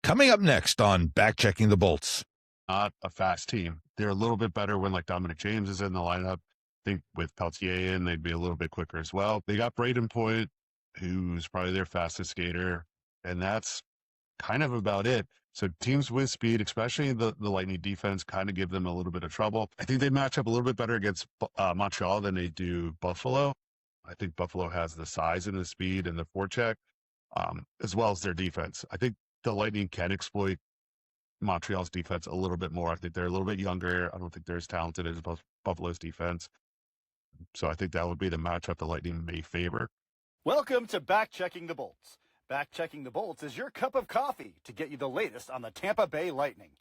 Coming up next on Backchecking the Bolts. Not a fast team. They're a little bit better when like Dominic James is in the lineup. I think with Peltier in, they'd be a little bit quicker as well. They got Braden Point, who's probably their fastest skater, and that's kind of about it. So teams with speed, especially the Lightning defense, kind of give them a little bit of trouble. I think they match up a little bit better against Montreal than they do Buffalo. I think Buffalo has the size and the speed and the forecheck, as well as their defense. I think the Lightning can exploit Montreal's defense a little bit more. I think they're a little bit younger. I don't think they're as talented as Buffalo's defense. So I think that would be the matchup the Lightning may favor. Welcome to Backchecking the Bolts. Backchecking the Bolts is your cup of coffee to get you the latest on the Tampa Bay Lightning.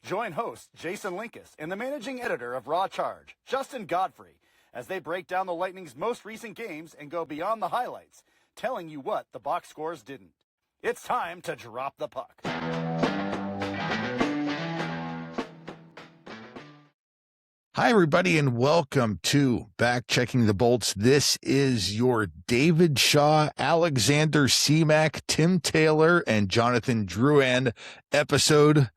Join host Jason Linkus and the managing editor of Raw Charge, Justin Godfrey, as they break down the Lightning's most recent games and go beyond the highlights, telling you what the box scores didn't. It's time to drop the puck. Hi, everybody, and welcome to Backchecking the Bolts. This is your David Shaw, Alexander Seamack, Tim Taylor, and Jonathan Drouin episode.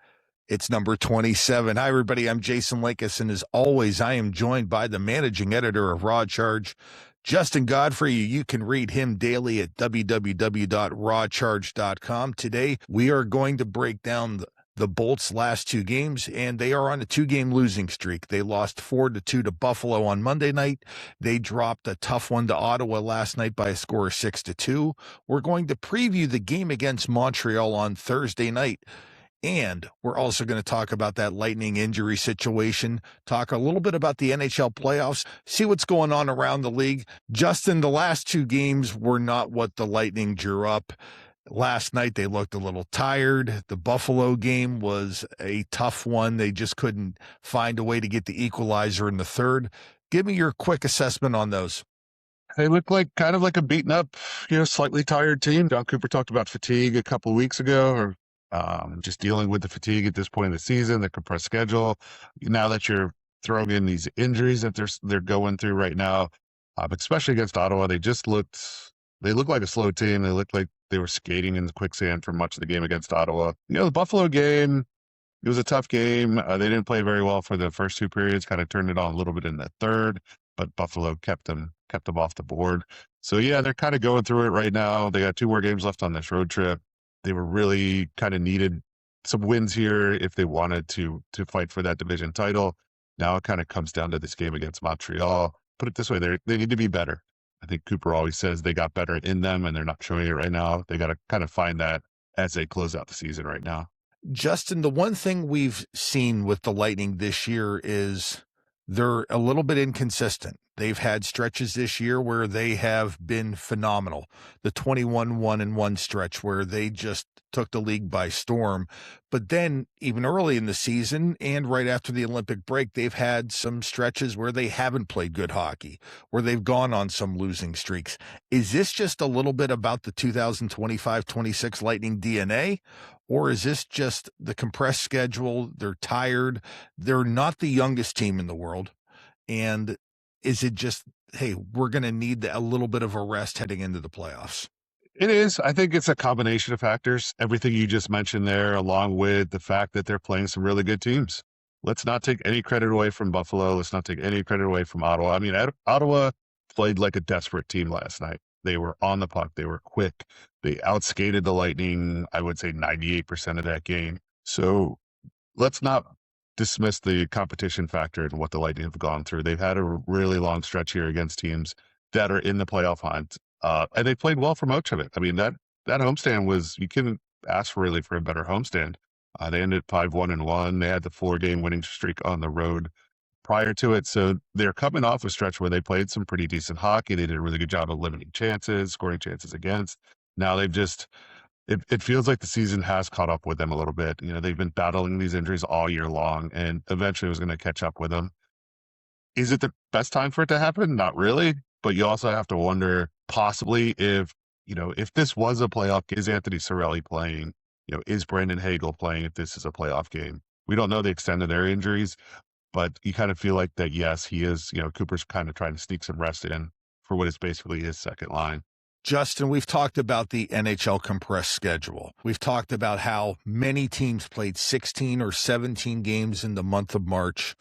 It's number 27. Hi, everybody. I'm Jason Linkus, and as always, I am joined by the managing editor of Raw Charge, Justin Godfrey. You can read him daily at www.rawcharge.com. Today, we are going to break down the Bolts' last two games, and they are on a two-game losing streak. They lost 4-2 to Buffalo on Monday night. They dropped a tough one to Ottawa last night by a score of 6-2. We're going to preview the game against Montreal on Thursday night. And we're also going to talk about that Lightning injury situation, talk a little bit about the NHL playoffs, see what's going on around the league. Justin, the last two games were not what the Lightning drew up. Last night, they looked a little tired. The Buffalo game was a tough one. They just couldn't find a way to get the equalizer in the third. Give me your quick assessment on those. They look like kind of like a beaten up, slightly tired team. John Cooper talked about fatigue a couple of weeks ago, or just dealing with the fatigue at this point in the season, the compressed schedule. Now that you're throwing in these injuries that they're going through right now, but especially against Ottawa, they looked like a slow team. They looked like they were skating in the quicksand for much of the game against Ottawa. The Buffalo game, it was a tough game. They didn't play very well for the first two periods, kind of turned it on a little bit in the third, but Buffalo kept them off the board. So yeah, they're kind of going through it right now. They got two more games left on this road trip. They were really kind of needed some wins here if they wanted to fight for that division title. Now it kind of comes down to this game against Montreal. Put it this way, they need to be better. I think Cooper always says they got better in them, and they're not showing it right now. They got to kind of find that as they close out the season right now. Justin, the one thing we've seen with the Lightning this year is they're a little bit inconsistent. They've had stretches this year where they have been phenomenal. The 21-1-1 stretch where they just took the league by storm. But then even early in the season and right after the Olympic break, they've had some stretches where they haven't played good hockey, where they've gone on some losing streaks. Is this just a little bit about the 2025-26 Lightning DNA? Or is this just the compressed schedule? They're tired. They're not the youngest team in the world. And is it just, hey, we're going to need a little bit of a rest heading into the playoffs? It is. I think it's a combination of factors. Everything you just mentioned there, along with the fact that they're playing some really good teams. Let's not take any credit away from Buffalo. Let's not take any credit away from Ottawa. I mean, Ottawa played like a desperate team last night. They were on the puck. They were quick. They outskated the Lightning, I would say 98% of that game. So let's not dismiss the competition factor and what the Lightning have gone through. They've had a really long stretch here against teams that are in the playoff hunt. And they played well for much of it. I mean, that homestand was, you couldn't ask really for a better homestand. They ended 5-1-1. They had the 4-game winning streak on the road prior to it. So they're coming off a stretch where they played some pretty decent hockey. They did a really good job of limiting chances, scoring chances against. Now they've just, it feels like the season has caught up with them a little bit. They've been battling these injuries all year long, and eventually it was going to catch up with them. Is it the best time for it to happen? Not really. But you also have to wonder possibly if this was a playoff, is Anthony Cirelli playing? Is Brandon Hagel playing if this is a playoff game? We don't know the extent of their injuries, but you kind of feel like that, yes, he is, Cooper's kind of trying to sneak some rest in for what is basically his second line. Justin, we've talked about the NHL compressed schedule. We've talked about how many teams played 16 or 17 games in the month of March.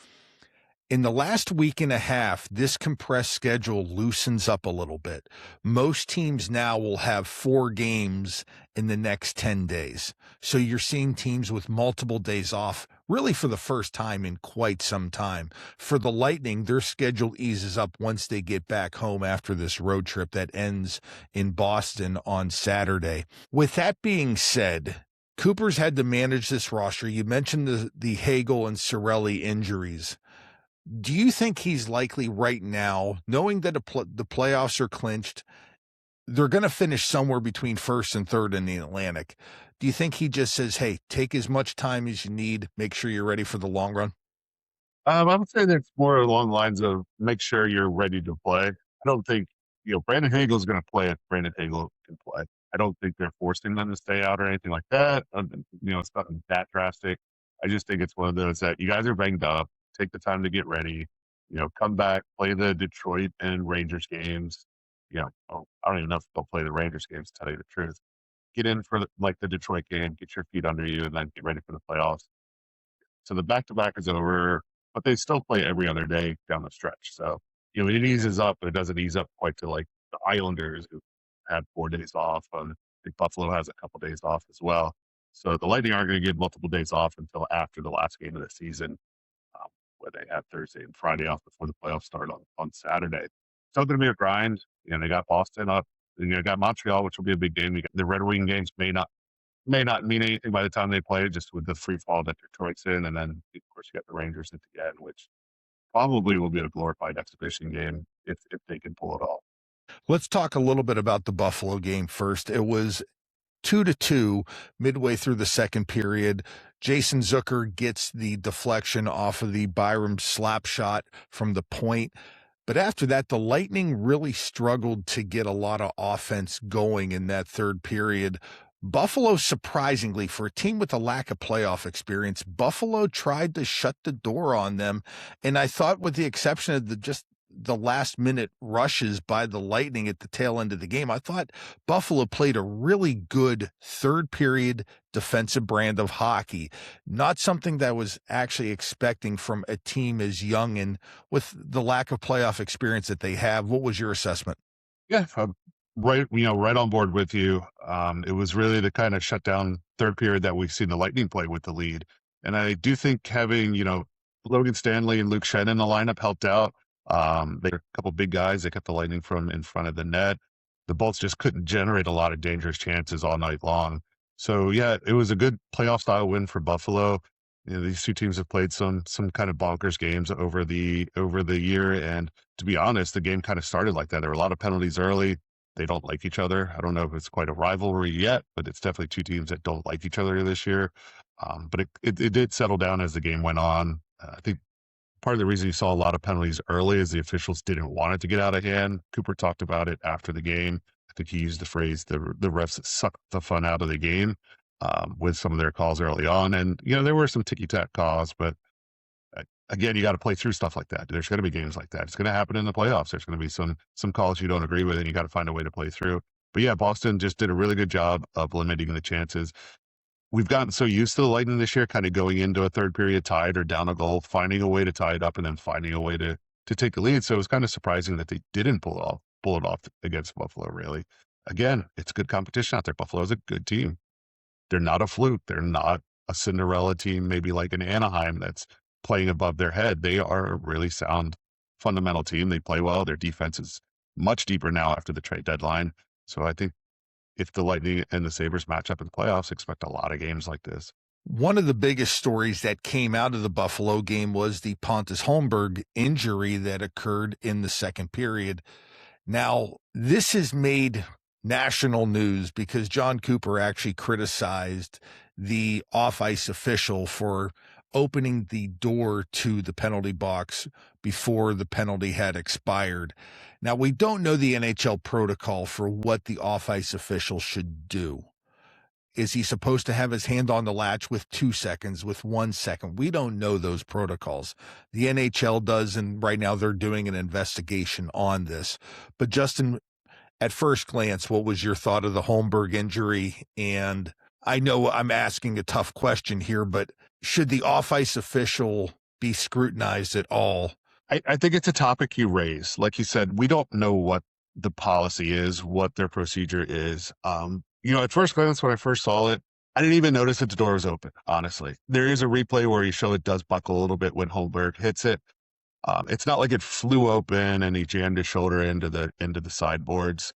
In the last week and a half, this compressed schedule loosens up a little bit. Most teams now will have 4 games in the next 10 days. So you're seeing teams with multiple days off, really for the first time in quite some time. For the Lightning, their schedule eases up once they get back home after this road trip that ends in Boston on Saturday. With that being said, Cooper's had to manage this roster. You mentioned the Hagel and Cirelli injuries. Do you think he's likely right now, knowing that the playoffs are clinched, they're going to finish somewhere between first and third in the Atlantic? Do you think he just says, hey, take as much time as you need, make sure you're ready for the long run? I would say that's more along the lines of make sure you're ready to play. I don't think, Brandon Hagel is going to play if Brandon Hagel can play. I don't think they're forcing them to stay out or anything like that. It's nothing that drastic. I just think it's one of those that you guys are banged up. Take the time to get ready. Come back, play the Detroit and Rangers games. I don't even know if they'll play the Rangers games, to tell you the truth. Get in for the Detroit game, get your feet under you, and then get ready for the playoffs. So the back-to-back is over, but they still play every other day down the stretch. So, it eases up, but it doesn't ease up quite to like the Islanders who had 4 days off. I think Buffalo has a couple days off as well. So the Lightning aren't going to get multiple days off until after the last game of the season, where they have Thursday and Friday off before the playoffs start on Saturday. Still going to be a grind. They got Boston up, and got Montreal, which will be a big game. The Red Wing games may not mean anything by the time they play, just with the free fall that Detroit's in. And then, of course, you got the Rangers at the end, which probably will be a glorified exhibition game if they can pull it off. Let's talk a little bit about the Buffalo game first. It was 2-2 midway through the second period. Jason Zucker gets the deflection off of the Byram slap shot from the point. But after that, the Lightning really struggled to get a lot of offense going in that third period. Buffalo, surprisingly, for a team with a lack of playoff experience, Buffalo tried to shut the door on them. And I thought, with the exception of the last minute rushes by the Lightning at the tail end of the game, I thought Buffalo played a really good third period defensive brand of hockey. Not something that I was actually expecting from a team as young and with the lack of playoff experience that they have. What was your assessment? Yeah, right on board with you. It was really the kind of shutdown third period that we've seen the Lightning play with the lead. And I do think having, Logan Stanley and Luke Shen in the lineup helped out. They're a couple big guys. They kept the Lightning from in front of the net. The Bolts just couldn't generate a lot of dangerous chances all night long. So yeah, it was a good playoff style win for Buffalo. These two teams have played some kind of bonkers games over the year. And to be honest, the game kind of started like that. There were a lot of penalties early. They don't like each other. I don't know if it's quite a rivalry yet, but it's definitely two teams that don't like each other this year. But it did settle down as the game went on. I think part of the reason you saw a lot of penalties early is the officials didn't want it to get out of hand. Cooper talked about it after the game. I think he used the phrase, the refs sucked the fun out of the game with some of their calls early on. And, there were some ticky-tack calls, but again, you got to play through stuff like that. There's going to be games like that. It's going to happen in the playoffs. There's going to be some calls you don't agree with, and you got to find a way to play through. But yeah, Boston just did a really good job of limiting the chances. We've gotten so used to the Lightning this year, kind of going into a third period tied or down a goal, finding a way to tie it up, and then finding a way to take the lead. So it was kind of surprising that they didn't pull it off against Buffalo, really. Again, it's good competition out there. Buffalo's a good team. They're not a fluke. They're not a Cinderella team, maybe like an Anaheim that's playing above their head. They are a really sound, fundamental team. They play well. Their defense is much deeper now after the trade deadline. So I think if the Lightning and the Sabres match up in the playoffs, expect a lot of games like this. One of the biggest stories that came out of the Buffalo game was the Pontus Holmberg injury that occurred in the second period. Now, this has made national news because John Cooper actually criticized the off-ice official for opening the door to the penalty box before the penalty had expired. Now, we don't know the NHL protocol for what the off-ice official should do. Is he supposed to have his hand on the latch with 2 seconds, with 1 second? We don't know those protocols. The NHL does, and right now they're doing an investigation on this. But Justin, at first glance, what was your thought of the Holmberg injury? And I know I'm asking a tough question here, but should the off-ice official be scrutinized at all? I think it's a topic you raise. Like you said, we don't know what the policy is, what their procedure is. At first glance, when I first saw it, I didn't even notice that the door was open, honestly. There is a replay where you show it does buckle a little bit when Holmberg hits it. It's not like it flew open and he jammed his shoulder into the sideboards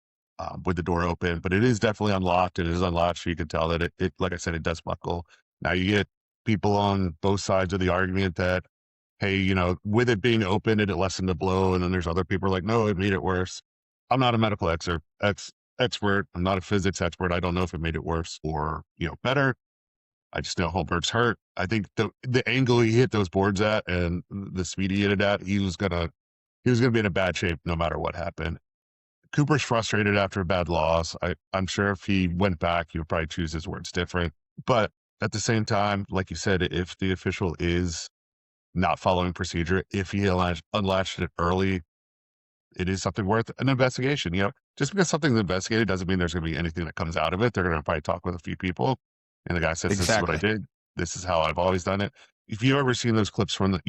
with the door open, but it is definitely unlocked. It is unlatched. So you can tell that it, like I said, it does buckle. Now you get people on both sides of the argument that, hey, with it being open, it lessened the blow. And then there's other people like, no, it made it worse. I'm not a medical expert. I'm not a physics expert. I don't know if it made it worse or, better. I just know Holmberg's hurt. I think the angle he hit those boards at and the speed he hit it at, he was gonna be in a bad shape no matter what happened. Cooper's frustrated after a bad loss. I'm sure if he went back, he would probably choose his words different. But at the same time, like you said, if the official is not following procedure, if he unlatched it early, it is something worth an investigation. Just because something's investigated doesn't mean there's going to be anything that comes out of it. They're going to probably talk with a few people. And the guy says, This is what I did. This is how I've always done it. If you've ever seen those clips from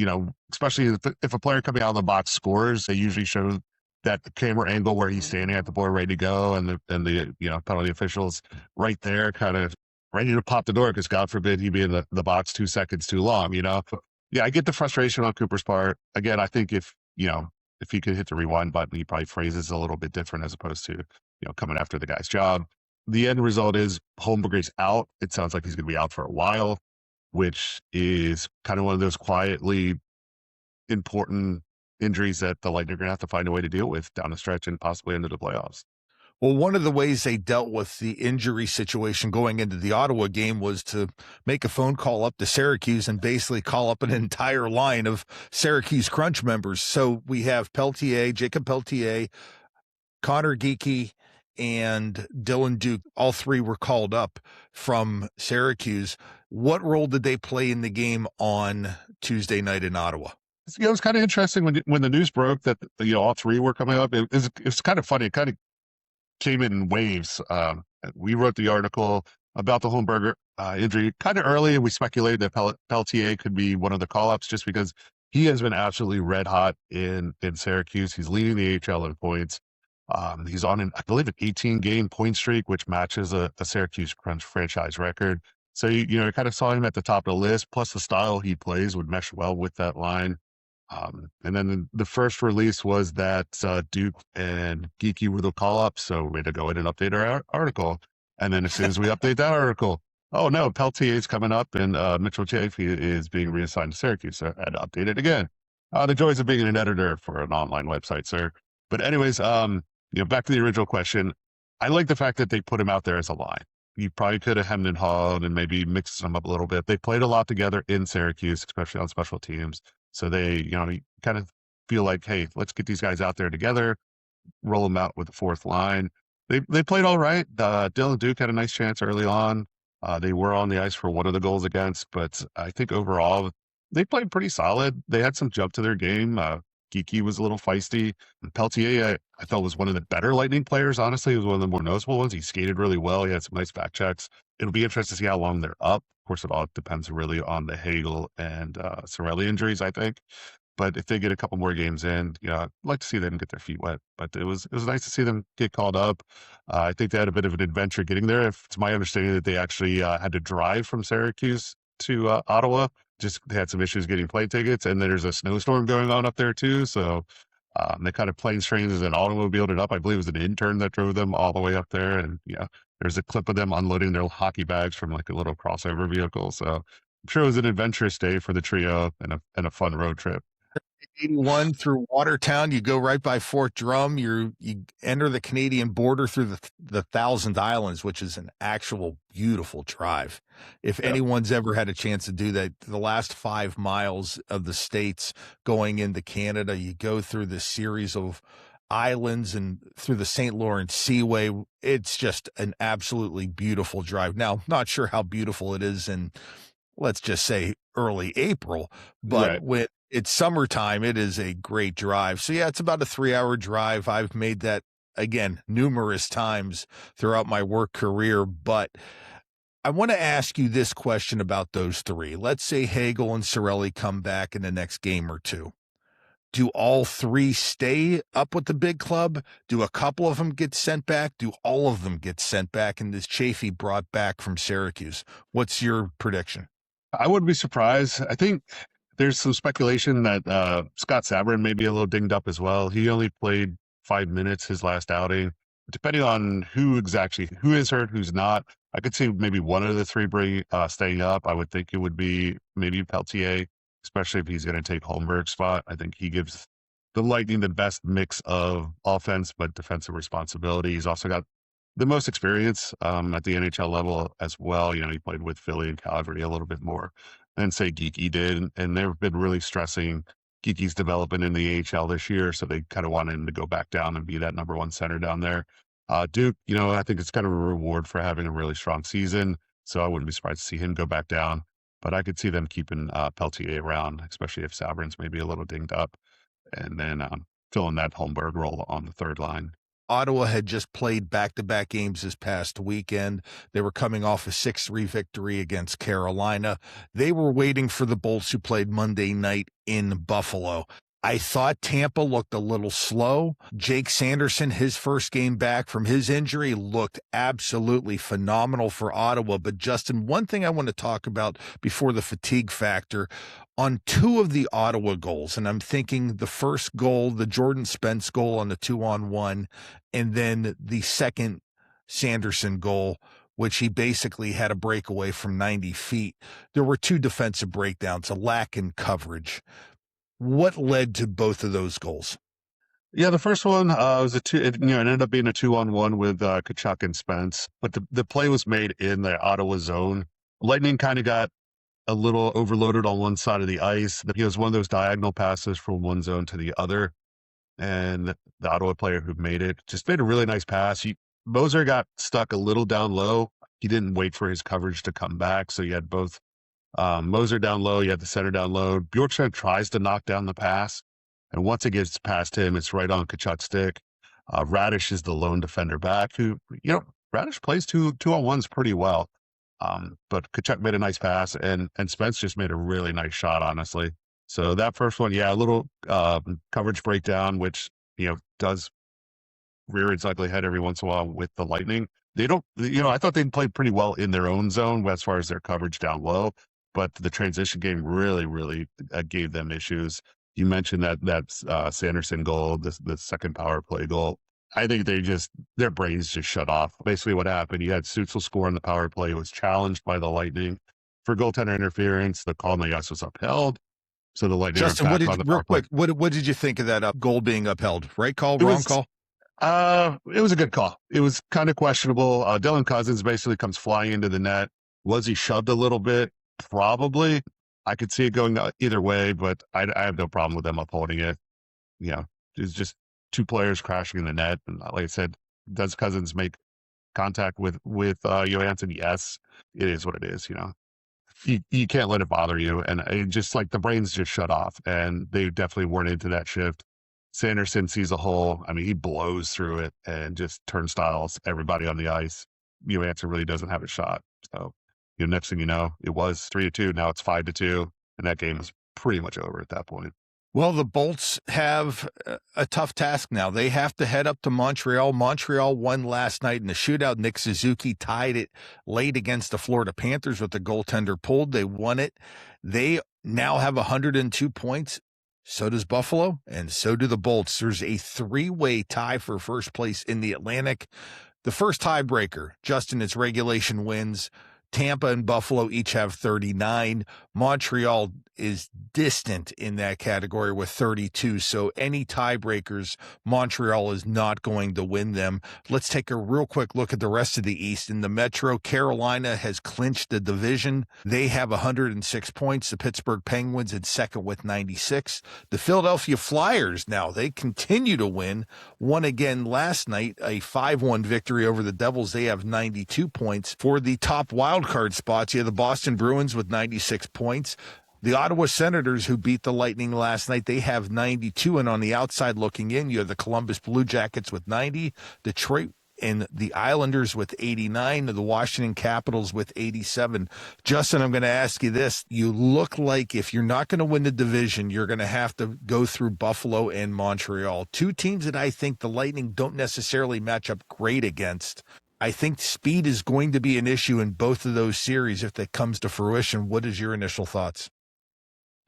especially if a player coming out of the box scores, they usually show that camera angle where he's standing at the board ready to go. And the penalty officials right there kind of ready to pop the door because God forbid he be in the box 2 seconds too long, Yeah, I get the frustration on Cooper's part. Again, I think if he could hit the rewind button, he probably phrases a little bit different as opposed to, coming after the guy's job. The end result is Holmberg's out. It sounds like he's going to be out for a while, which is kind of one of those quietly important injuries that the Lightning are going to have to find a way to deal with down the stretch and possibly into the playoffs. Well, one of the ways they dealt with the injury situation going into the Ottawa game was to make a phone call up to Syracuse and basically call up an entire line of Syracuse Crunch members. So we have Jacob Peltier, Connor Geekie, and Dylan Duke. All three were called up from Syracuse. What role did they play in the game on Tuesday night in Ottawa? It was kind of interesting when the news broke that all three were coming up. It was kind of funny. It kind of came in waves. We wrote the article about the Holmberg injury kind of early, and we speculated that Peltier could be one of the call-ups just because he has been absolutely red hot in Syracuse. He's leading the AHL in points. He's on I believe an 18-game point streak, which matches a Syracuse Crunch franchise record. So you kind of saw him at the top of the list. Plus, the style he plays would mesh well with that line. And then the first release was that Duke and Geeky were the call-ups, so we had to go in and update our article. And then as soon as we update that article, oh no, Peltier is coming up, and Mitchell Chafee is being reassigned to Syracuse. So I had to update it again. The joys of being an editor for an online website, sir. But anyways, back to the original question. I like the fact that they put him out there as a line. You probably could have hemmed and hawed and maybe mixed them up a little bit. They played a lot together in Syracuse, especially on special teams. So they, you kind of feel like, hey, let's get these guys out there together, roll them out with the fourth line. They played all right. Dylan Duke had a nice chance early on. They were on the ice for one of the goals against, but I think overall they played pretty solid. They had some jump to their game. Geeky was a little feisty. Peltier, I felt, was one of the better Lightning players, honestly. He was one of the more noticeable ones. He skated really well. He had some nice back checks. It'll be interesting to see how long they're up. Of course, it all depends really on the Hagel and Cirelli injuries, I think. But if they get a couple more games in, I'd like to see them get their feet wet. But it was nice to see them get called up. I think they had a bit of an adventure getting there. It's my understanding that they actually had to drive from Syracuse to Ottawa. Just they had some issues getting plane tickets, and there's a snowstorm going on up there too. So they kind of planes, trains, and automobiled it up. I believe it was an intern that drove them all the way up there. And there's a clip of them unloading their hockey bags from like a little crossover vehicle. So I'm sure it was an adventurous day for the trio and a fun road trip. 81 through Watertown, you go right by Fort Drum. You enter the Canadian border through the Thousand Islands, which is an actual beautiful drive. If anyone's ever had a chance to do that, the last 5 miles of the States going into Canada, you go through this series of islands and through the St. Lawrence Seaway. It's just an absolutely beautiful drive. Now, not sure how beautiful it is in, let's just say, early April, but when it's summertime, it is a great drive. So yeah, it's about a 3-hour drive. I've made that again, numerous times throughout my work career. But I want to ask you this question about those three. Let's say Hagel and Cirelli come back in the next game or two. Do all three stay up with the big club? Do a couple of them get sent back? Do all of them get sent back and is Chafee brought back from Syracuse? What's your prediction? I wouldn't be surprised. I think there's some speculation that Scott Sabrin may be a little dinged up as well. He only played 5 minutes his last outing. Depending on who is hurt, who's not, I could see maybe one of the three staying up. I would think it would be maybe Peltier, especially if he's going to take Holmberg's spot. I think he gives the Lightning the best mix of offense but defensive responsibility. He's also got the most experience at the NHL level as well. You know, he played with Philly and Calgary a little bit more than, say, Geekie did. And they've been really stressing Geekie's development in the AHL this year. So they kind of wanted him to go back down and be that number one center down there. Duke, you know, I think it's kind of a reward for having a really strong season. So I wouldn't be surprised to see him go back down. But I could see them keeping Peltier around, especially if Sabrin's maybe a little dinged up. And then filling that Holmberg role on the third line. Ottawa had just played back-to-back games this past weekend. They were coming off a 6-3 victory against Carolina. They were waiting for the Bolts, who played Monday night in Buffalo. I thought Tampa looked a little slow. Jake Sanderson, his first game back from his injury, looked absolutely phenomenal for Ottawa. But Justin, one thing I want to talk about before the fatigue factor, on two of the Ottawa goals, and I'm thinking the first goal, the Jordan Spence goal on the 2-on-1, and then the second Sanderson goal, which he basically had a breakaway from 90 feet. There were two defensive breakdowns, a lack in coverage. What led to both of those goals? Yeah, the first one was it ended up being a 2-on-1 with Tkachuk and Spence, but the play was made in the Ottawa zone. Lightning kind of got a little overloaded on one side of the ice. It was one of those diagonal passes from one zone to the other, and the Ottawa player who made it just made a really nice pass. Moser got stuck a little down low. He didn't wait for his coverage to come back, so you had both Moser down low, you had the center down low. Bjorkstrand tries to knock down the pass, and once it gets past him, it's right on Tkachuk's stick. Radish is the lone defender back, who, you know, Radish plays two-on-ones pretty well. But Tkachuk made a nice pass, and Spence just made a really nice shot, honestly. So that first one, yeah, a little coverage breakdown, which, you know, does rear its ugly head every once in a while with the Lightning. They don't, you know, I thought they'd played pretty well in their own zone as far as their coverage down low, but the transition game really gave them issues. You mentioned that Sanderson goal, the second power play goal. I think their brains just shut off. Basically what happened, you had Stützle score on the power play, was challenged by the Lightning for goaltender interference. The call on the ice was upheld. So the Lightning Justin, real quick, what did you think of that goal being upheld? Right call, wrong call? It was a good call. It was kind of questionable. Dylan Cousins basically comes flying into the net. Was he shoved a little bit? Probably. I could see it going either way, but I have no problem with them upholding it. You know, it's just two players crashing in the net. And like I said, does Cousins make contact with Johansson? Yes, it is what it is. You know, you can't let it bother you. And it just like the brains just shut off, and they definitely weren't into that shift. Sanderson sees a hole. I mean, he blows through it and just turnstiles everybody on the ice. Johansson really doesn't have a shot. So, you know, next thing you know, it was 3-2. Now it's 5-2. And that game is pretty much over at that point. Well, the Bolts have a tough task now. They have to head up to Montreal. Montreal won last night in the shootout. Nick Suzuki tied it late against the Florida Panthers with the goaltender pulled. They won it. They now have 102 points. So does Buffalo, and so do the Bolts. There's a three-way tie for first place in the Atlantic. The first tiebreaker, Justin, it's regulation wins. Tampa and Buffalo each have 39. Montreal is distant in that category with 32. So any tiebreakers, Montreal is not going to win them. Let's take a real quick look at the rest of the East. In the Metro, Carolina has clinched the division. They have 106 points. The Pittsburgh Penguins in second with 96. The Philadelphia Flyers now, they continue to win. Won again last night, a 5-1 victory over the Devils. They have 92 points. For the top wildcard spots, you have the Boston Bruins with 96 points. The Ottawa Senators, who beat the Lightning last night, they have 92. And on the outside looking in, you have the Columbus Blue Jackets with 90, Detroit and the Islanders with 89, the Washington Capitals with 87. Justin, I'm going to ask you this. You look like if you're not going to win the division, you're going to have to go through Buffalo and Montreal, two teams that I think the Lightning don't necessarily match up great against. I think speed is going to be an issue in both of those series if that comes to fruition. What is your initial thoughts?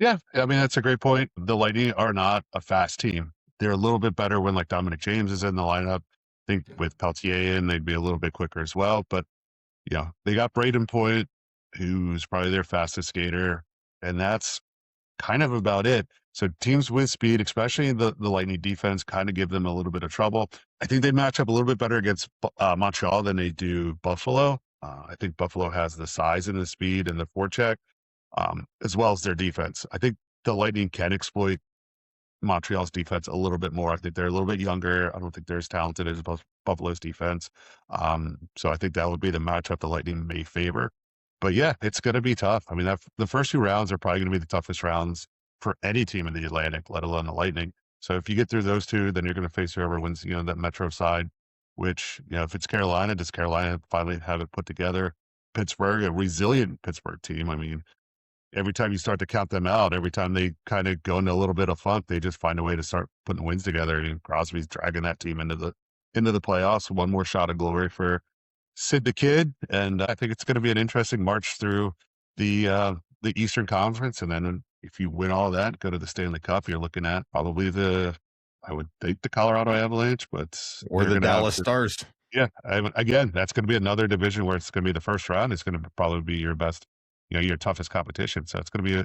Yeah, I mean, that's a great point. The Lightning are not a fast team. They're a little bit better when like Dominic James is in the lineup. I think with Peltier in, they'd be a little bit quicker as well. But, they got Braden Point, who's probably their fastest skater, and that's kind of about it. So teams with speed, especially the Lightning defense, kind of give them a little bit of trouble. I think they match up a little bit better against Montreal than they do Buffalo. I think Buffalo has the size and the speed and the forecheck, as well as their defense. I think the Lightning can exploit Montreal's defense a little bit more. I think they're a little bit younger. I don't think they're as talented as Buffalo's defense. So I think that would be the matchup the Lightning may favor. But yeah, it's going to be tough. I mean, the first 2 rounds are probably going to be the toughest rounds for any team in the Atlantic, let alone the Lightning. So if you get through those two, then you're going to face whoever wins, that Metro side, which, if it's Carolina, does Carolina finally have it put together? Pittsburgh, a resilient Pittsburgh team. I mean, every time you start to count them out, every time they kind of go into a little bit of funk, they just find a way to start putting wins together. And Crosby's dragging that team into the playoffs. One more shot of glory for Sid the Kid, and I think it's going to be an interesting march through the Eastern Conference. And then if you win all that, go to the Stanley Cup, you're looking at probably I would think the Colorado Avalanche, or the Dallas Stars. Yeah, again, that's going to be another division where it's going to be the first round. It's going to probably be your best, your toughest competition. So it's going to be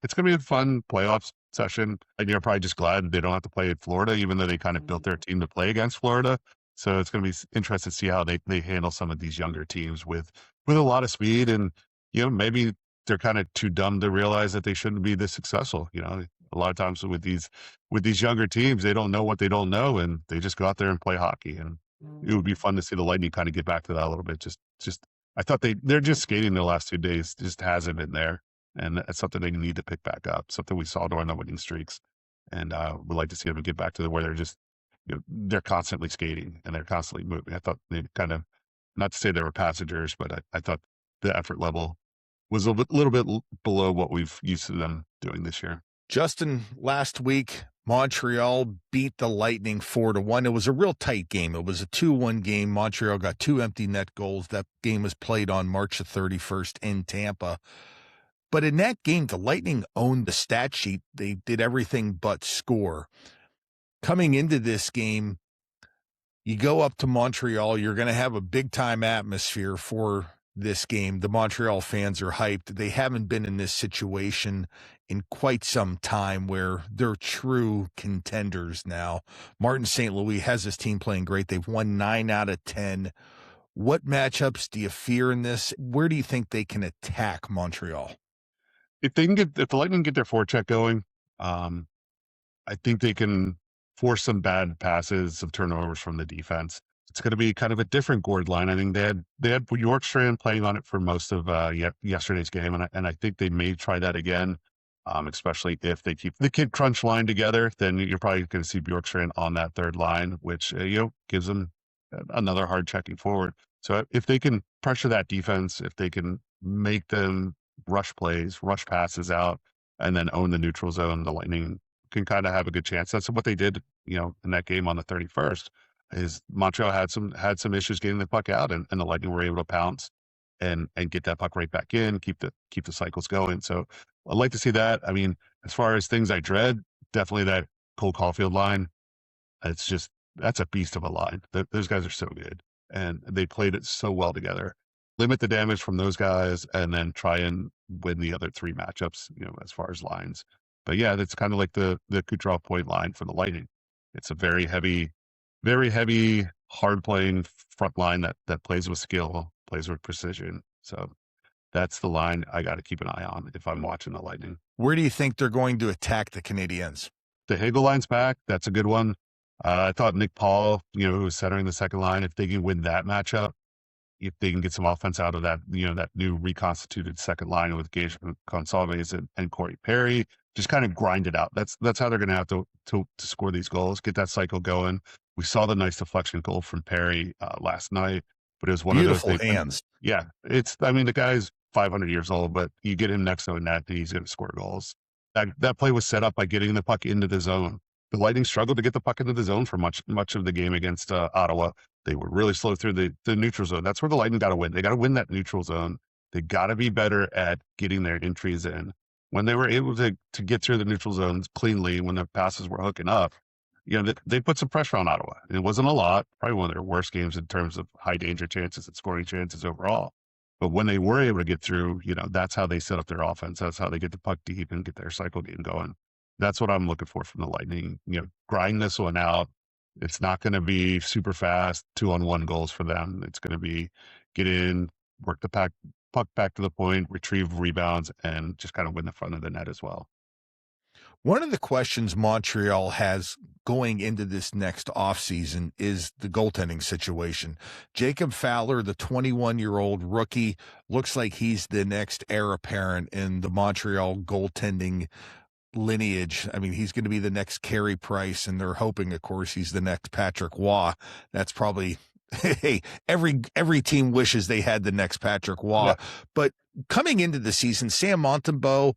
it's going to be a fun playoffs session. And you're probably just glad they don't have to play at Florida, even though they kind of built their team to play against Florida. So it's going to be interesting to see how they handle some of these younger teams with a lot of speed. And, maybe they're kind of too dumb to realize that they shouldn't be this successful. A lot of times with these younger teams, they don't know what they don't know, and they just go out there and play hockey. And it would be fun to see the Lightning kind of get back to that a little bit. I thought they're just skating the last 2 days, just hasn't been there. And that's something they need to pick back up, something we saw during the winning streaks. And would like to see them get back to where they're just, they're constantly skating and they're constantly moving. I thought they kind of, not to say they were passengers, but I thought the effort level was a little bit below what we've used to them doing this year. Justin, last week, Montreal beat the Lightning 4-1. It was a real tight game. It was a 2-1 game. Montreal got 2 empty net goals. That game was played on March the 31st in Tampa. But in that game, the Lightning owned the stat sheet. They did everything but score. Coming into this game, you go up to Montreal, you're going to have a big-time atmosphere for this game. The Montreal fans are hyped. They haven't been in this situation in quite some time where they're true contenders now. Martin St. Louis has his team playing great. They've won 9 out of 10. What matchups do you fear in this? Where do you think they can attack Montreal? If the Lightning get their forecheck going, I think they can force some bad passes, some turnovers from the defense. It's going to be kind of a different Gord line. I think they had Bjorkstrand playing on it for most of yesterday's game, and I think they may try that again, especially if they keep the Kid Crunch line together. Then you're probably going to see Bjorkstrand on that third line, which gives them another hard checking forward. So if they can pressure that defense, if they can make them rush plays, rush passes out, and then own the neutral zone, the Lightning can kind of have a good chance. That's what they did, in that game on the 31st. Is Montreal had some issues getting the puck out, and the Lightning were able to pounce and get that puck right back in, keep the cycles going. So I'd like to see that. I mean, as far as things I dread, definitely that Cole Caulfield line. That's a beast of a line. Those guys are so good, and they played it so well together. Limit the damage from those guys, and then try and win the other 3 matchups, as far as lines. But yeah, that's kind of like the Kucherov point line for the Lightning. It's a very heavy, hard playing front line that plays with skill, plays with precision. So that's the line I got to keep an eye on if I'm watching the Lightning. Where do you think they're going to attack the Canadiens? The Hagel line's back. That's a good one. I thought Nick Paul, who was centering the second line, if they can win that matchup, if they can get some offense out of that, that new reconstituted second line with Gage Gonsalves and Corey Perry, just kind of grind it out. That's how they're going to have to score these goals, get that cycle going. We saw the nice deflection goal from Perry last night, but it was one of those Beautiful things. hands. Yeah, I mean, the guy's 500 years old, but you get him next to a net, and he's going to score goals. That play was set up by getting the puck into the zone. The Lightning struggled to get the puck into the zone for much of the game against Ottawa. They were really slow through the neutral zone. That's where the Lightning got to win. They got to win that neutral zone. They got to be better at getting their entries in. When they were able to get through the neutral zones cleanly, when the passes were hooking up, they put some pressure on Ottawa. It wasn't a lot, probably one of their worst games in terms of high danger chances and scoring chances overall. But when they were able to get through, that's how they set up their offense. That's how they get the puck deep and get their cycle game going. That's what I'm looking for from the Lightning. Grind this one out. It's not going to be super fast 2-on-1 goals for them. It's going to be get in, work the puck back to the point, retrieve rebounds, and just kind of win the front of the net as well. One of the questions Montreal has going into this next offseason is the goaltending situation. Jacob Fowler, the 21-year-old rookie, looks like he's the next heir apparent in the Montreal goaltending lineage. I mean, he's going to be the next Carey Price, and they're hoping, of course, he's the next Patrick Waugh. That's probably, hey, every team wishes they had the next Patrick Waugh. Yeah. But coming into the season, Sam Montembeault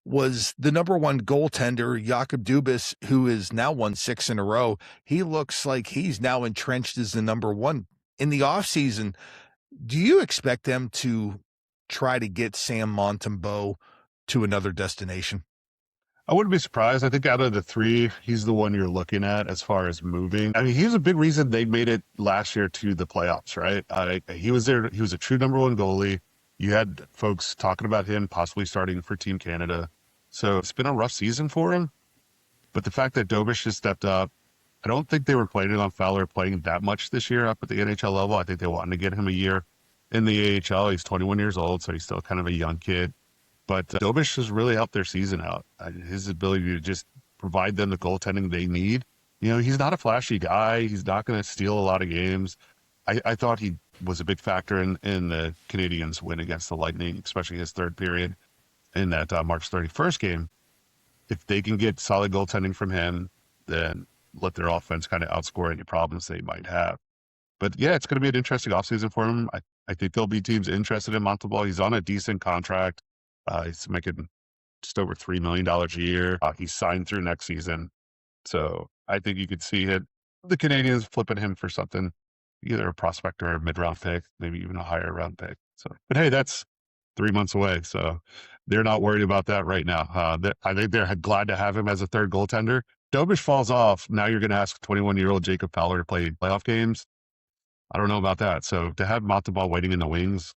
was the number one goaltender. Jakob Dubas, who has now won 6 in a row, he looks like he's now entrenched as the number one. In the offseason, do you expect them to try to get Sam Montembeault to another destination? I wouldn't be surprised. I think out of the three, he's the one you're looking at as far as moving. I mean, he's a big reason they made it last year to the playoffs, right? He was there. He was a true number one goalie. You had folks talking about him possibly starting for Team Canada. So it's been a rough season for him. But the fact that Dobish has stepped up, I don't think they were planning on Fowler playing that much this year up at the NHL level. I think they wanted to get him a year in the AHL. He's 21 years old, so he's still kind of a young kid. But Dobish has really helped their season out. His ability to just provide them the goaltending they need. He's not a flashy guy. He's not going to steal a lot of games. I thought he was a big factor in the Canadiens' win against the Lightning, especially his third period in that March 31st game. If they can get solid goaltending from him, then let their offense kind of outscore any problems they might have. But yeah, it's going to be an interesting offseason for him. I think there'll be teams interested in Montembeault. He's on a decent contract. He's making just over $3 million a year. He's signed through next season. So I think you could see the Canadiens flipping him for something, either a prospect or a mid-round pick, maybe even a higher round pick. But hey, that's 3 months away. So they're not worried about that right now. I think they're glad to have him as a third goaltender. Dobish falls off. Now you're going to ask 21-year-old Jacob Fowler to play playoff games. I don't know about that. So to have Montembeault waiting in the wings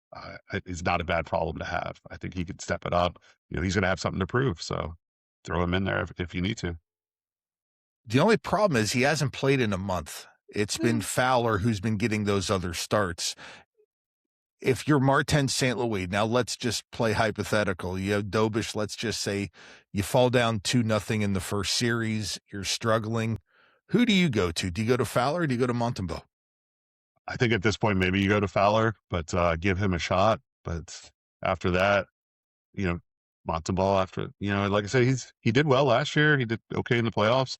is not a bad problem to have. I think he could step it up. He's going to have something to prove. So throw him in there if you need to. The only problem is he hasn't played in a month. It's been Fowler who's been getting those other starts. If you're Martin St. Louis, now let's just play hypothetical. You have Dobish, let's just say you fall down 2-0 in the first series. You're struggling. Who do you go to? Do you go to Fowler or do you go to Montembeault? I think at this point, maybe you go to Fowler, but give him a shot. But after that, Montembeault, like I said, he did well last year. He did okay in the playoffs.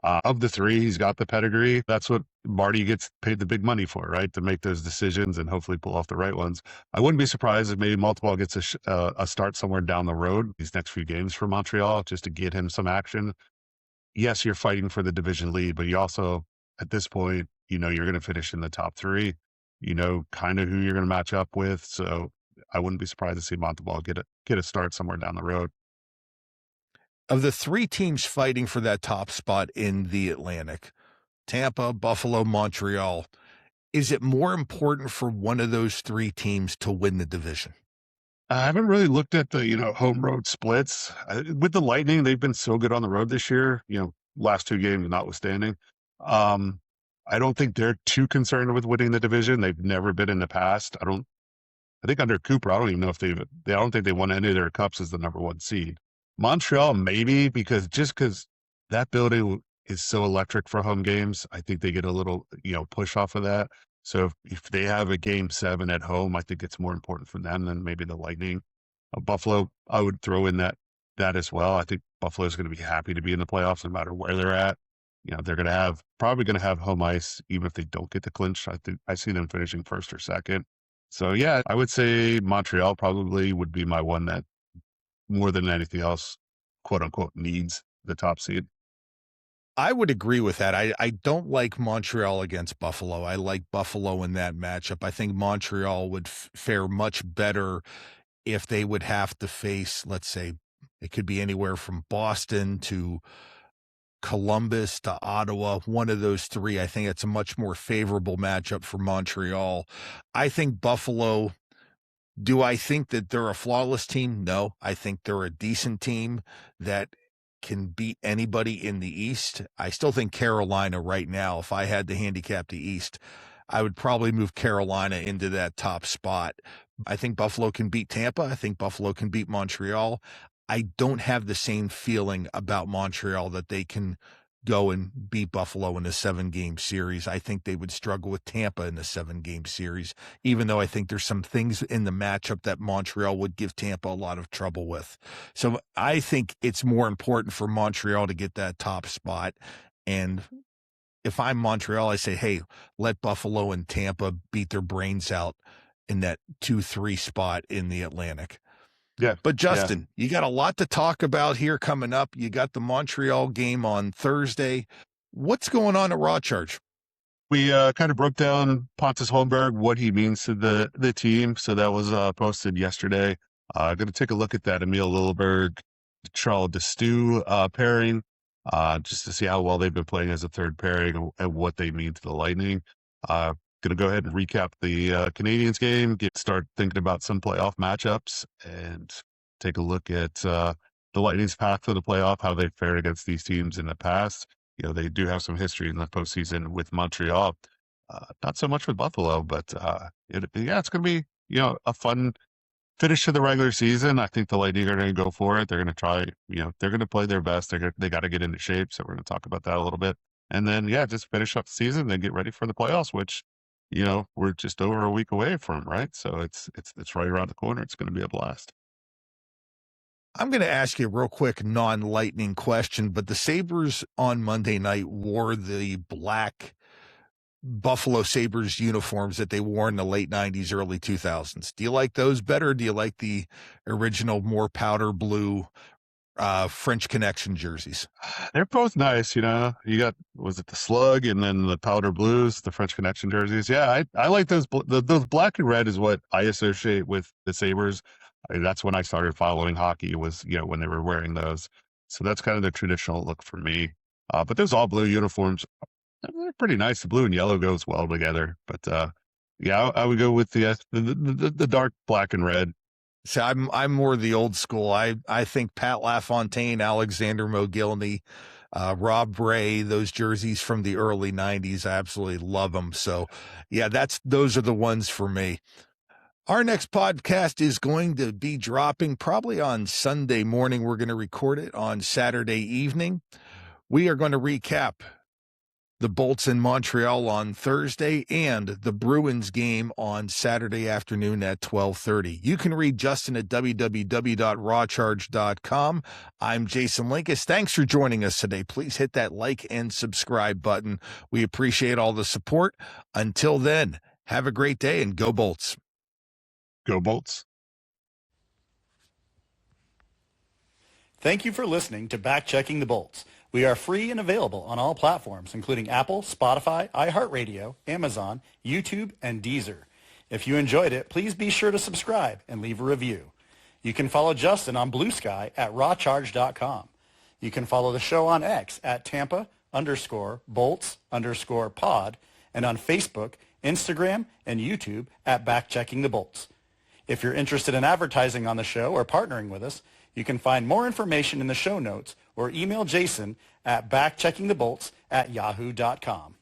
Of the three, he's got the pedigree. That's what Marty gets paid the big money for, right? To make those decisions and hopefully pull off the right ones. I wouldn't be surprised if maybe Montembeault gets a start somewhere down the road these next few games for Montreal, just to get him some action. Yes, you're fighting for the division lead, but you also, at this point, you're going to finish in the top three. Kind of who you're going to match up with. So I wouldn't be surprised to see Montembeault get a start somewhere down the road. Of the three teams fighting for that top spot in the Atlantic, Tampa, Buffalo, Montreal, is it more important for one of those three teams to win the division? I haven't really looked at the, home road splits. With the Lightning, they've been so good on the road this year, last two games notwithstanding. I don't think they're too concerned with winning the division. They've never been in the past. I think under Cooper, I don't even know if I don't think they won any of their cups as the number one seed. Montreal, maybe, because that building is so electric for home games. I think they get a little, push off of that. So if they have a game 7 at home, I think it's more important for them than maybe the Lightning. Buffalo, I would throw in that as well. I think Buffalo is going to be happy to be in the playoffs no matter where they're at. They're going to probably going to have home ice even if they don't get the clinch. I think I see them finishing first or second. So yeah, I would say Montreal probably would be my one that more than anything else, quote unquote, needs the top seed. I would agree with that. I don't like Montreal against Buffalo. I like Buffalo in that matchup. I think Montreal would fare much better if they would have to face, let's say, it could be anywhere from Boston to Columbus to Ottawa, one of those three. I think it's a much more favorable matchup for Montreal. I think Buffalo, do I think that they're a flawless team? No. I think they're a decent team that can beat anybody in the East. I still think Carolina right now, if I had to handicap the East, I would probably move Carolina into that top spot. I think Buffalo can beat Tampa. I think Buffalo can beat Montreal. I don't have the same feeling about Montreal that they can go and beat Buffalo in a 7-game series. I think they would struggle with Tampa in the 7-game series, even though I think there's some things in the matchup that Montreal would give Tampa a lot of trouble with. So I think it's more important for Montreal to get that top spot. And if I'm Montreal, I say, hey, let Buffalo and Tampa beat their brains out in that 2-3 spot in the Atlantic. Yeah. But Justin, you got a lot to talk about here coming up. You got the Montreal game on Thursday. What's going on at Raw Charge? We kind of broke down Pontus Holmberg, what he means to the team. So that was posted yesterday. Going to take a look at that Emil Lilleberg, Charles Destu pairing, just to see how well they've been playing as a third pairing and what they mean to the Lightning. Going to go ahead and recap the Canadiens game, start thinking about some playoff matchups, and take a look at the Lightning's path to the playoff, how they've fared against these teams in the past. They do have some history in the postseason with Montreal, not so much with Buffalo, but it's going to be a fun finish to the regular season. I think the Lightning are going to go for it. They're going to try, they're going to play their best. They got to get into shape, so we're going to talk about that a little bit, and then just finish up the season, then get ready for the playoffs, which we're just over a week away from, right? So it's right around the corner. It's going to be a blast. I'm going to ask you a real quick non-Lightning question, but the Sabres on Monday night wore the black Buffalo Sabres uniforms that they wore in the late 90s, early 2000s. Do you like those better? Or do you like the original, more powder blue French Connection jerseys? They're both nice. You got, was it the Slug and then the powder blues, the French Connection jerseys? Yeah, I like those. Those black and red is what I associate with the Sabres. That's when I started following hockey, was when they were wearing those. So that's kind of the traditional look for me. But those all blue uniforms, they're pretty nice. The blue and yellow goes well together. But I would go with the dark black and red. So I'm more the old school. I think Pat LaFontaine, Alexander Mogilny, Rob Ray, those jerseys from the early 90s, I absolutely love them. So those are the ones for me. Our next podcast is going to be dropping probably on Sunday morning. We're going to record it on Saturday evening. We are going to recap the Bolts in Montreal on Thursday and the Bruins game on Saturday afternoon at 12:30. You can read Justin at www.rawcharge.com. I'm Jason Linkus. Thanks for joining us today. Please hit that like and subscribe button. We appreciate all the support. Until then, have a great day and go Bolts. Go Bolts. Thank you for listening to Backchecking the Bolts. We are free and available on all platforms, including Apple, Spotify, iHeartRadio, Amazon, YouTube, and Deezer. If you enjoyed it, please be sure to subscribe and leave a review. You can follow Justin on Blue Sky at rawcharge.com. You can follow the show on X at Tampa_Bolts_pod and on Facebook, Instagram, and YouTube at Backchecking the Bolts. If you're interested in advertising on the show or partnering with us, you can find more information in the show notes or email Jason at backcheckingthebolts@yahoo.com.